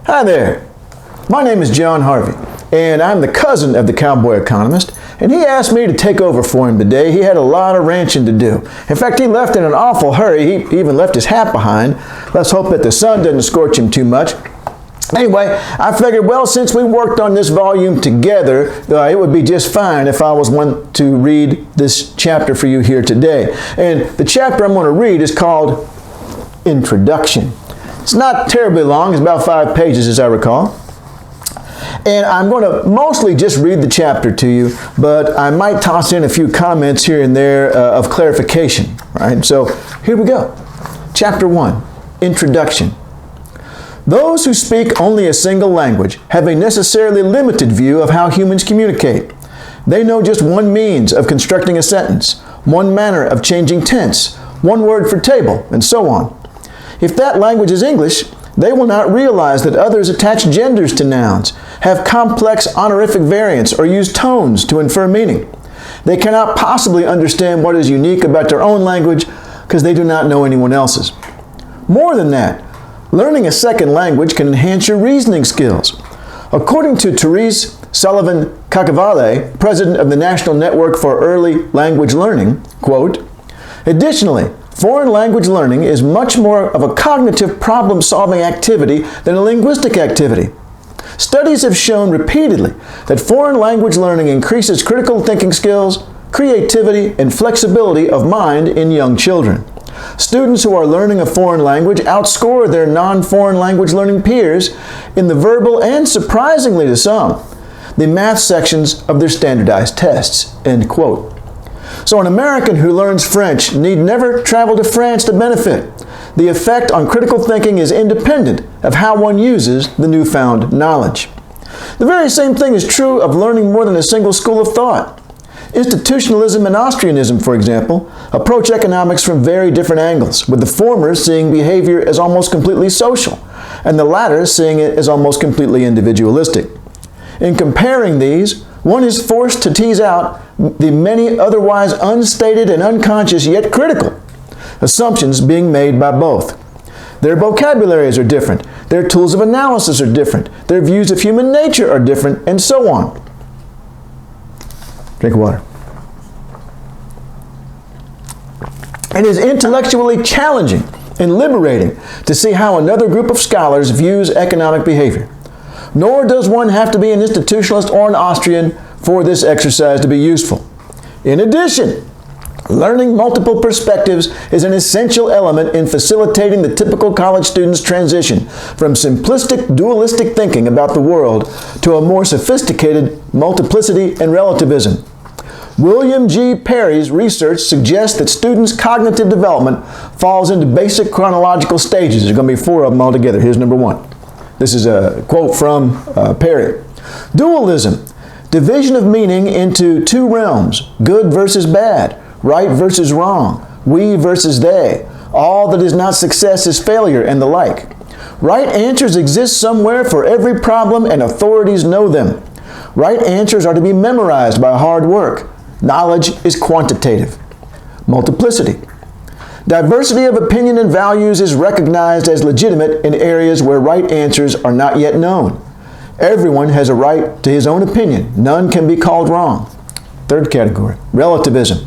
Hi there. My name is John Harvey, and I'm the cousin of the Cowboy Economist, and he asked me to take over for him today. He had a lot of ranching to do. In fact, he left in an awful hurry. He even left his hat behind. Let's hope that the sun doesn't scorch him too much. Anyway, I figured, well, since we worked on this volume together, it would be just fine if I was one to read this chapter for you here today. And the chapter I'm going to read is called Introduction. It's not terribly long. It's about 5 pages, as I recall. And I'm going to mostly just read the chapter to you, but I might toss in a few comments here and there of clarification. Right? So here we go. Chapter 1, Introduction. Those who speak only a single language have a necessarily limited view of how humans communicate. They know just one means of constructing a sentence, one manner of changing tense, one word for table, and so on. If that language is English, they will not realize that others attach genders to nouns, have complex honorific variants, or use tones to infer meaning. They cannot possibly understand what is unique about their own language because they do not know anyone else's. More than that, learning a second language can enhance your reasoning skills. According to Therese Sullivan-Caccavale, president of the National Network for Early Language Learning, quote, "Additionally, foreign language learning is much more of a cognitive problem-solving activity than a linguistic activity. Studies have shown repeatedly that foreign language learning increases critical thinking skills, creativity, and flexibility of mind in young children. Students who are learning a foreign language outscore their non-foreign language learning peers in the verbal and, surprisingly to some, the math sections of their standardized tests," end quote. So an American who learns French need never travel to France to benefit. The effect on critical thinking is independent of how one uses the newfound knowledge. The very same thing is true of learning more than a single school of thought. Institutionalism and Austrianism, for example, approach economics from very different angles, with the former seeing behavior as almost completely social, and the latter seeing it as almost completely individualistic. In comparing these, one is forced to tease out the many otherwise unstated and unconscious yet critical assumptions being made by both. Their vocabularies are different, their tools of analysis are different, their views of human nature are different, and so on. Drink water. It is intellectually challenging and liberating to see how another group of scholars views economic behavior. Nor does one have to be an institutionalist or an Austrian for this exercise to be useful. In addition, learning multiple perspectives is an essential element in facilitating the typical college student's transition from simplistic dualistic thinking about the world to a more sophisticated multiplicity and relativism. William G. Perry's research suggests that students' cognitive development falls into basic chronological stages. There's going to be 4 of them altogether. Here's number 1. This is a quote from Perry. Dualism, division of meaning into 2 realms, good versus bad, right versus wrong, we versus they, all that is not success is failure, and the like. Right answers exist somewhere for every problem, and authorities know them. Right answers are to be memorized by hard work. Knowledge is quantitative. Multiplicity. Diversity of opinion and values is recognized as legitimate in areas where right answers are not yet known. Everyone has a right to his own opinion. None can be called wrong. 3rd category, relativism.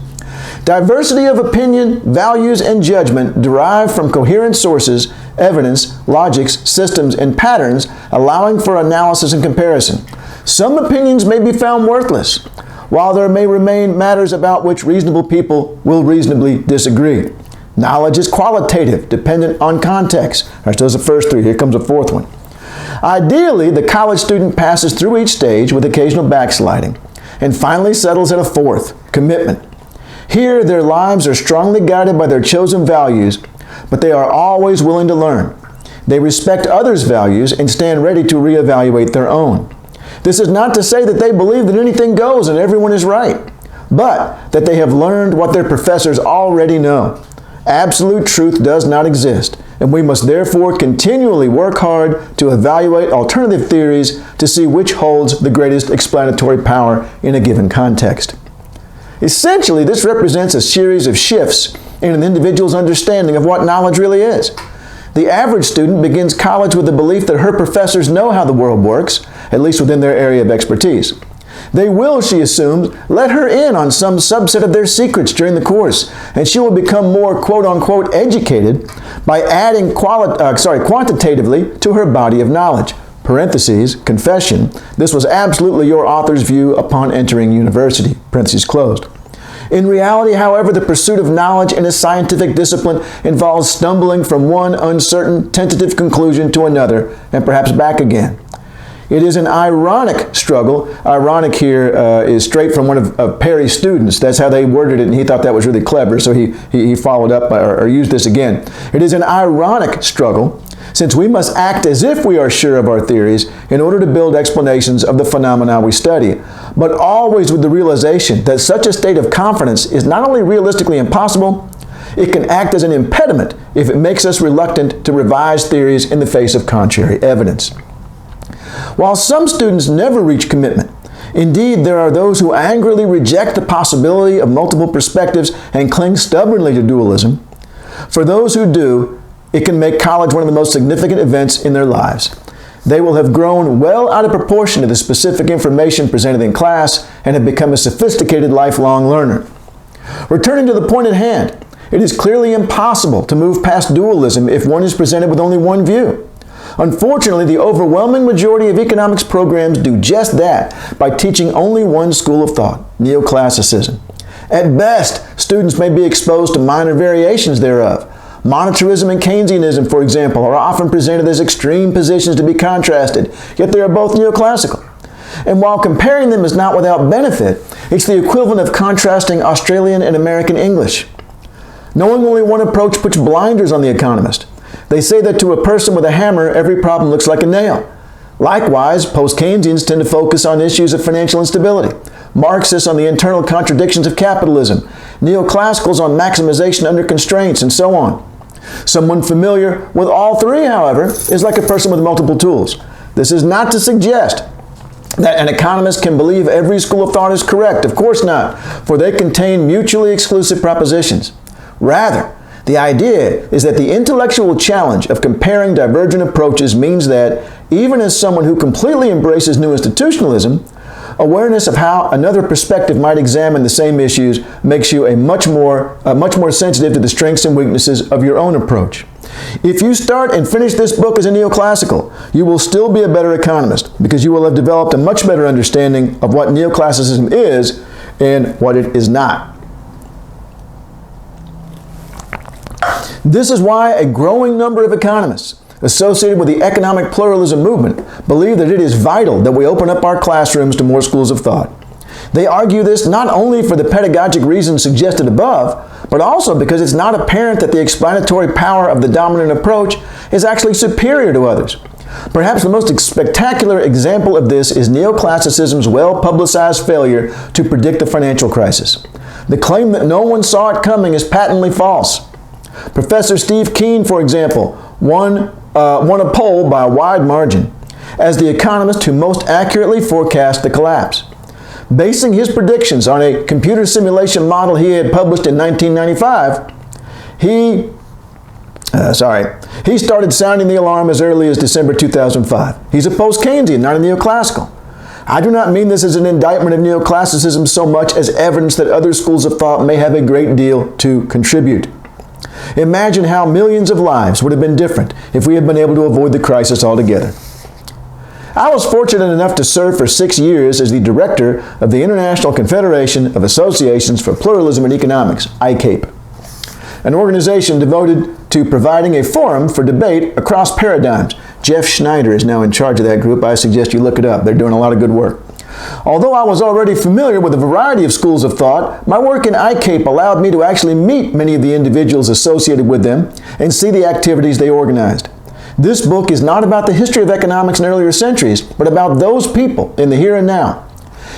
Diversity of opinion, values, and judgment derive from coherent sources, evidence, logics, systems, and patterns, allowing for analysis and comparison. Some opinions may be found worthless, while there may remain matters about which reasonable people will reasonably disagree. Knowledge is qualitative, dependent on context. All right, so those are the first 3. Here comes a 4th one. Ideally, the college student passes through each stage with occasional backsliding and finally settles at a 4th, commitment. Here, their lives are strongly guided by their chosen values, but they are always willing to learn. They respect others' values and stand ready to reevaluate their own. This is not to say that they believe that anything goes and everyone is right, but that they have learned what their professors already know. Absolute truth does not exist, and we must therefore continually work hard to evaluate alternative theories to see which holds the greatest explanatory power in a given context. Essentially, this represents a series of shifts in an individual's understanding of what knowledge really is. The average student begins college with the belief that her professors know how the world works, at least within their area of expertise. They will, she assumes, let her in on some subset of their secrets during the course, and she will become more quote-unquote educated by adding quantitatively to her body of knowledge. Parentheses, confession, this was absolutely your author's view upon entering university, parentheses closed. In reality, however, the pursuit of knowledge in a scientific discipline involves stumbling from one uncertain, tentative conclusion to another, and perhaps back again. It is an ironic struggle. Ironic here is straight from one of Perry's students. That's how they worded it, and he thought that was really clever, so he followed up or used this again. It is an ironic struggle, since we must act as if we are sure of our theories in order to build explanations of the phenomena we study, but always with the realization that such a state of confidence is not only realistically impossible, it can act as an impediment if it makes us reluctant to revise theories in the face of contrary evidence. While some students never reach commitment, indeed there are those who angrily reject the possibility of multiple perspectives and cling stubbornly to dualism. For those who do, it can make college one of the most significant events in their lives. They will have grown well out of proportion to the specific information presented in class and have become a sophisticated lifelong learner. Returning to the point at hand, it is clearly impossible to move past dualism if one is presented with only one view. Unfortunately, the overwhelming majority of economics programs do just that by teaching only one school of thought, neoclassicism. At best, students may be exposed to minor variations thereof. Monetarism and Keynesianism, for example, are often presented as extreme positions to be contrasted, yet they are both neoclassical. And while comparing them is not without benefit, it's the equivalent of contrasting Australian and American English. Knowing only one approach puts blinders on the economist. They say that to a person with a hammer, every problem looks like a nail. Likewise, post-Keynesians tend to focus on issues of financial instability, Marxists on the internal contradictions of capitalism, neoclassicals on maximization under constraints, and so on. Someone familiar with all three, however, is like a person with multiple tools. This is not to suggest that an economist can believe every school of thought is correct. Of course not, for they contain mutually exclusive propositions. Rather, the idea is that the intellectual challenge of comparing divergent approaches means that, even as someone who completely embraces new institutionalism, awareness of how another perspective might examine the same issues makes you much more sensitive to the strengths and weaknesses of your own approach. If you start and finish this book as a neoclassical, you will still be a better economist because you will have developed a much better understanding of what neoclassicism is and what it is not. This is why a growing number of economists associated with the economic pluralism movement believe that it is vital that we open up our classrooms to more schools of thought. They argue this not only for the pedagogic reasons suggested above, but also because it's not apparent that the explanatory power of the dominant approach is actually superior to others. Perhaps the most spectacular example of this is neoclassicism's well-publicized failure to predict the financial crisis. The claim that no one saw it coming is patently false. Professor Steve Keen, for example, won a poll by a wide margin as the economist who most accurately forecast the collapse. Basing his predictions on a computer simulation model he had published in 1995, he started sounding the alarm as early as December 2005. He's a post-Keynesian, not a neoclassical. I do not mean this as an indictment of neoclassicism so much as evidence that other schools of thought may have a great deal to contribute. Imagine how millions of lives would have been different if we had been able to avoid the crisis altogether. I was fortunate enough to serve for 6 years as the director of the International Confederation of Associations for Pluralism in Economics, ICAPE, an organization devoted to providing a forum for debate across paradigms. Jeff Schneider is now in charge of that group. I suggest you look it up. They're doing a lot of good work. Although I was already familiar with a variety of schools of thought, my work in ICAPE allowed me to actually meet many of the individuals associated with them and see the activities they organized. This book is not about the history of economics in earlier centuries, but about those people in the here and now.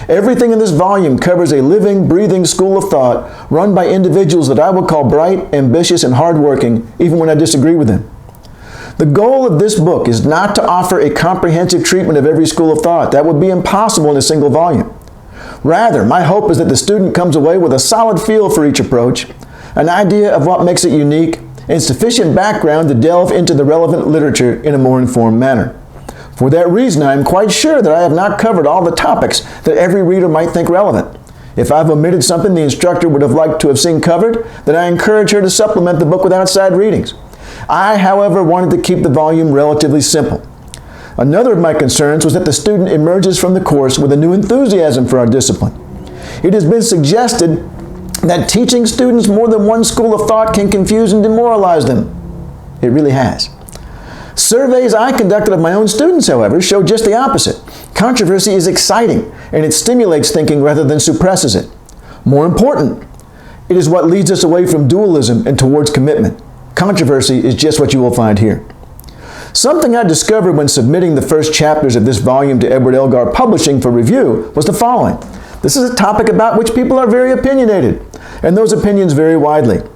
Everything in this volume covers a living, breathing school of thought run by individuals that I would call bright, ambitious, and hardworking, even when I disagree with them. The goal of this book is not to offer a comprehensive treatment of every school of thought. That would be impossible in a single volume. Rather, my hope is that the student comes away with a solid feel for each approach, an idea of what makes it unique, and sufficient background to delve into the relevant literature in a more informed manner. For that reason, I am quite sure that I have not covered all the topics that every reader might think relevant. If I've omitted something the instructor would have liked to have seen covered, then I encourage her to supplement the book with outside readings. I, however, wanted to keep the volume relatively simple. Another of my concerns was that the student emerges from the course with a new enthusiasm for our discipline. It has been suggested that teaching students more than one school of thought can confuse and demoralize them. It really has. Surveys I conducted of my own students, however, show just the opposite. Controversy is exciting, and it stimulates thinking rather than suppresses it. More important, it is what leads us away from dualism and towards commitment. Controversy is just what you will find here. Something I discovered when submitting the first chapters of this volume to Edward Elgar Publishing for review was the following. This is a topic about which people are very opinionated, and those opinions vary widely.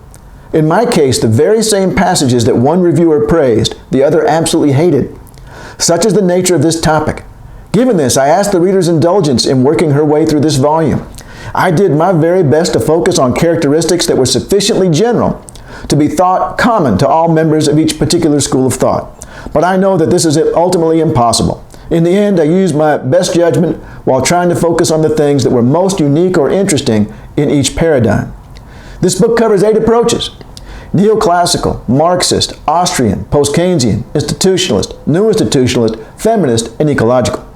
In my case, the very same passages that one reviewer praised, the other absolutely hated. Such is the nature of this topic. Given this, I asked the reader's indulgence in working her way through this volume. I did my very best to focus on characteristics that were sufficiently general to be thought common to all members of each particular school of thought. But I know that this is ultimately impossible. In the end, I used my best judgment while trying to focus on the things that were most unique or interesting in each paradigm. This book covers 8 approaches: neoclassical, Marxist, Austrian, post-Keynesian, institutionalist, new institutionalist, feminist, and ecological.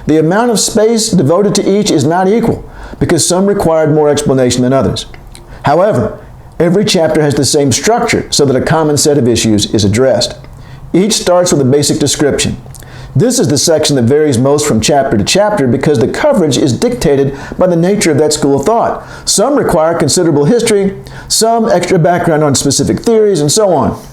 The amount of space devoted to each is not equal because some required more explanation than others. However, every chapter has the same structure so that a common set of issues is addressed. Each starts with a basic description. This is the section that varies most from chapter to chapter because the coverage is dictated by the nature of that school of thought. Some require considerable history, some extra background on specific theories, and so on.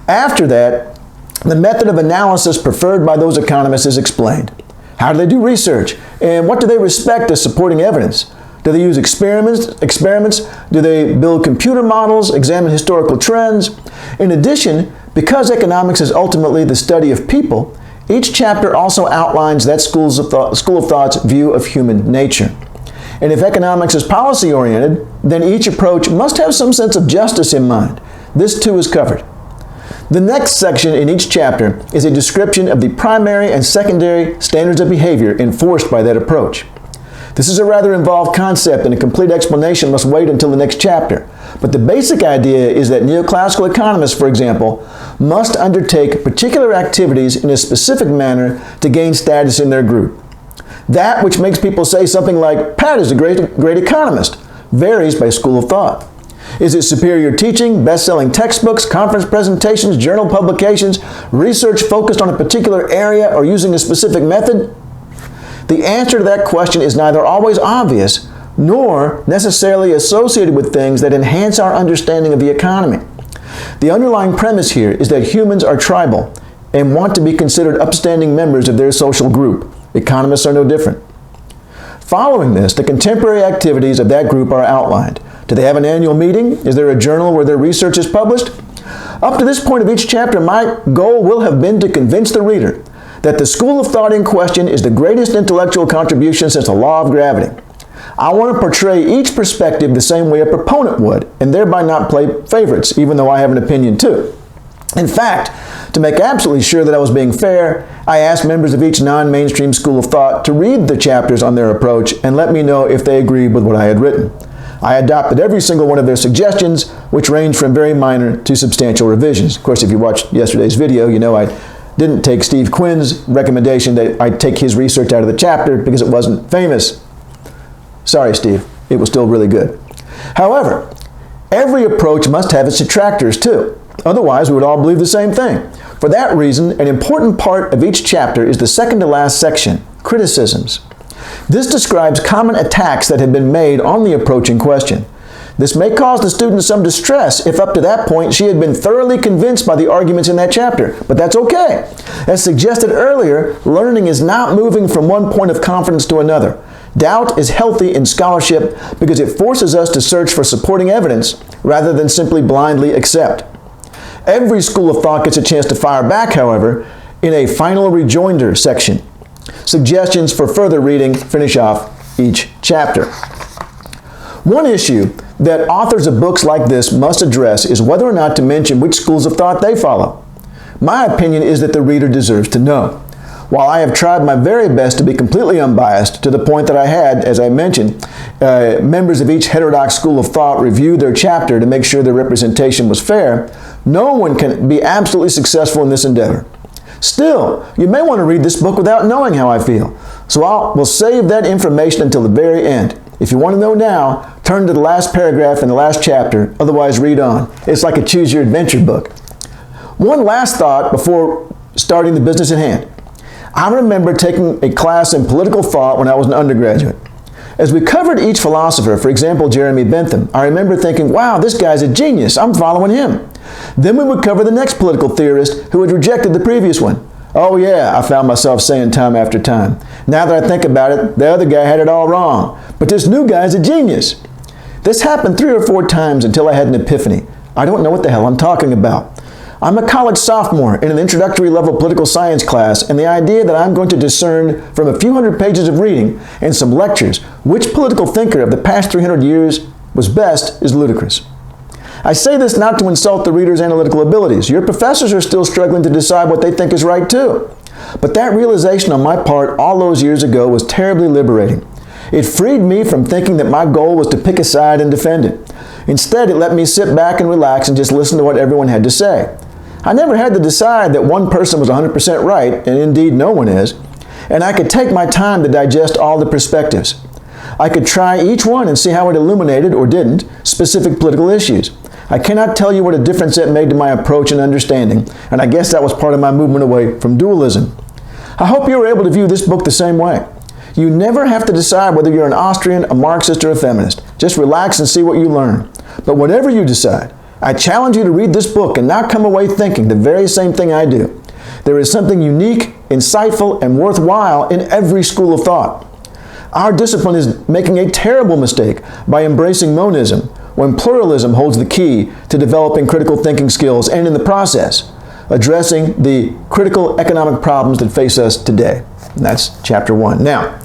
After that, the method of analysis preferred by those economists is explained. How do they do research? And what do they respect as supporting evidence? Do they use experiments? Do they build computer models, examine historical trends? In addition, because economics is ultimately the study of people, each chapter also outlines that school of thought's view of human nature. And if economics is policy-oriented, then each approach must have some sense of justice in mind. This too is covered. The next section in each chapter is a description of the primary and secondary standards of behavior enforced by that approach. This is a rather involved concept, and a complete explanation must wait until the next chapter. But the basic idea is that neoclassical economists, for example, must undertake particular activities in a specific manner to gain status in their group. That which makes people say something like, Pat is a great economist, varies by school of thought. Is it superior teaching, best-selling textbooks, conference presentations, journal publications, research focused on a particular area or using a specific method? The answer to that question is neither always obvious nor necessarily associated with things that enhance our understanding of the economy. The underlying premise here is that humans are tribal and want to be considered upstanding members of their social group. Economists are no different. Following this, the contemporary activities of that group are outlined. Do they have an annual meeting? Is there a journal where their research is published? Up to this point of each chapter, my goal will have been to convince the reader that the school of thought in question is the greatest intellectual contribution since the law of gravity. I want to portray each perspective the same way a proponent would, and thereby not play favorites, even though I have an opinion too. In fact, to make absolutely sure that I was being fair, I asked members of each non-mainstream school of thought to read the chapters on their approach and let me know if they agreed with what I had written. I adopted every single one of their suggestions, which ranged from very minor to substantial revisions. Of course, if you watched yesterday's video, you know I didn't take Steve Quinn's recommendation that I take his research out of the chapter because it wasn't famous. Sorry, Steve, it was still really good. However, every approach must have its detractors too. Otherwise, we would all believe the same thing. For that reason, an important part of each chapter is the second to last section, criticisms. This describes common attacks that have been made on the approach in question. This may cause the student some distress if up to that point she had been thoroughly convinced by the arguments in that chapter, but that's okay. As suggested earlier, learning is not moving from one point of confidence to another. Doubt is healthy in scholarship because it forces us to search for supporting evidence rather than simply blindly accept. Every school of thought gets a chance to fire back, however, in a final rejoinder section. Suggestions for further reading finish off each chapter. One issue that authors of books like this must address is whether or not to mention which schools of thought they follow. My opinion is that the reader deserves to know. While I have tried my very best to be completely unbiased to the point that I had, as I mentioned, members of each heterodox school of thought review their chapter to make sure their representation was fair, no one can be absolutely successful in this endeavor. Still, you may want to read this book without knowing how I feel, so we'll save that information until the very end. If you want to know now, turn to the last paragraph in the last chapter, otherwise read on. It's like a choose-your-adventure book. One last thought before starting the business at hand. I remember taking a class in political thought when I was an undergraduate. As we covered each philosopher, for example, Jeremy Bentham, I remember thinking, wow, this guy's a genius, I'm following him. Then we would cover the next political theorist who had rejected the previous one. Oh yeah, I found myself saying time after time. Now that I think about it, the other guy had it all wrong. But this new guy's a genius. This happened 3 or 4 times until I had an epiphany. I don't know what the hell I'm talking about. I'm a college sophomore in an introductory level political science class, and the idea that I'm going to discern from a few hundred pages of reading and some lectures which political thinker of the past 300 years was best is ludicrous. I say this not to insult the reader's analytical abilities. Your professors are still struggling to decide what they think is right too. But that realization on my part all those years ago was terribly liberating. It freed me from thinking that my goal was to pick a side and defend it. Instead, it let me sit back and relax and just listen to what everyone had to say. I never had to decide that one person was 100% right, and indeed no one is, and I could take my time to digest all the perspectives. I could try each one and see how it illuminated, or didn't, specific political issues. I cannot tell you what a difference it made to my approach and understanding, and I guess that was part of my movement away from dualism. I hope you were able to view this book the same way. You never have to decide whether you're an Austrian, a Marxist, or a feminist. Just relax and see what you learn. But whatever you decide, I challenge you to read this book and not come away thinking the very same thing I do. There is something unique, insightful, and worthwhile in every school of thought. Our discipline is making a terrible mistake by embracing monism, when pluralism holds the key to developing critical thinking skills and, in the process, addressing the critical economic problems that face us today. And that's chapter 1. Now,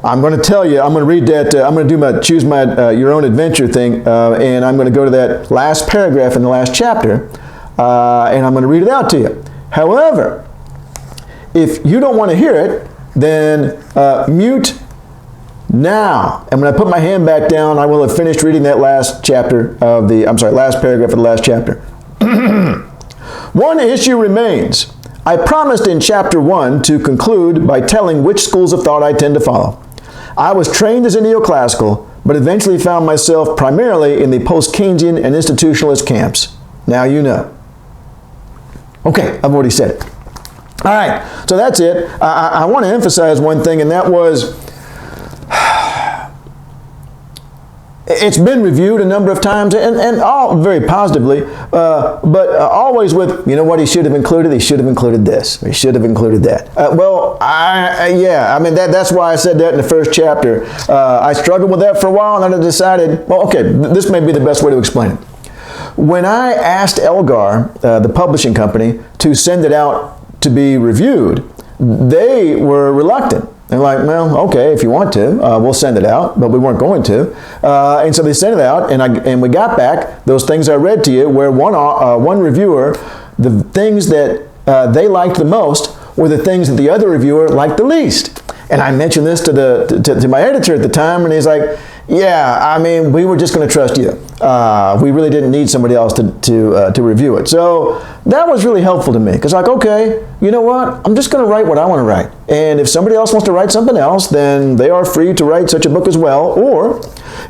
I'm going to tell you, I'm going to read that, I'm going to do my choose my your own adventure thing, and I'm going to go to that last paragraph in the last chapter, and I'm going to read it out to you. However, if you don't want to hear it, then mute now. And when I put my hand back down, I will have finished reading that last chapter of the, last paragraph of the last chapter. One issue remains. I promised in chapter 1 to conclude by telling which schools of thought I tend to follow. I was trained as a neoclassical, but eventually found myself primarily in the post-Keynesian and institutionalist camps. Now you know. Okay, I've already said it. All right, so that's it. I want to emphasize one thing, and that was, it's been reviewed a number of times, and all very positively, but always with, you know what he should have included? He should have included this. Or he should have included that. That's why I said that in the first chapter. I struggled with that for a while, and then I decided, well, okay, this may be the best way to explain it. When I asked Elgar, the publishing company, to send it out to be reviewed, they were reluctant. They're like, well, okay, if you want to, we'll send it out, but we weren't going to. And so they sent it out, and we got back those things I read to you, where one reviewer, the things that they liked the most were the things that the other reviewer liked the least. And I mentioned this to my editor at the time, and he's like, yeah, I mean, we were just going to trust you. We really didn't need somebody else to review it. So that was really helpful to me, because like, okay, you know what? I'm just going to write what I want to write. And if somebody else wants to write something else, then they are free to write such a book as well. Or,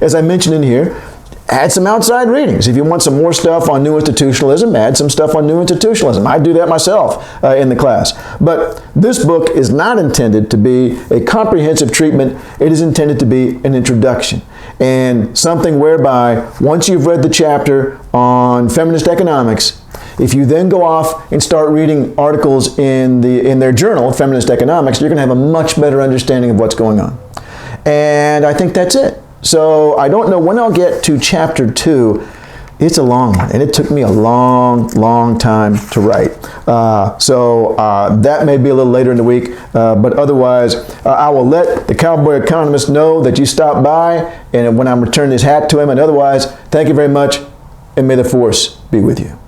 as I mentioned in here, add some outside readings. If you want some more stuff on new institutionalism, add some stuff on new institutionalism. I do that myself in the class. But this book is not intended to be a comprehensive treatment. It is intended to be an introduction, and something whereby once you've read the chapter on feminist economics, if you then go off and start reading articles in their journal, Feminist Economics, you're going to have a much better understanding of what's going on. And I think that's it. So I don't know when I'll get to chapter 2. It's a long one, and it took me a long time to write. So that may be a little later in the week, but otherwise, I will let the Cowboy Economist know that you stopped by, and when I'm returning his hat to him, and otherwise, thank you very much, and may the force be with you.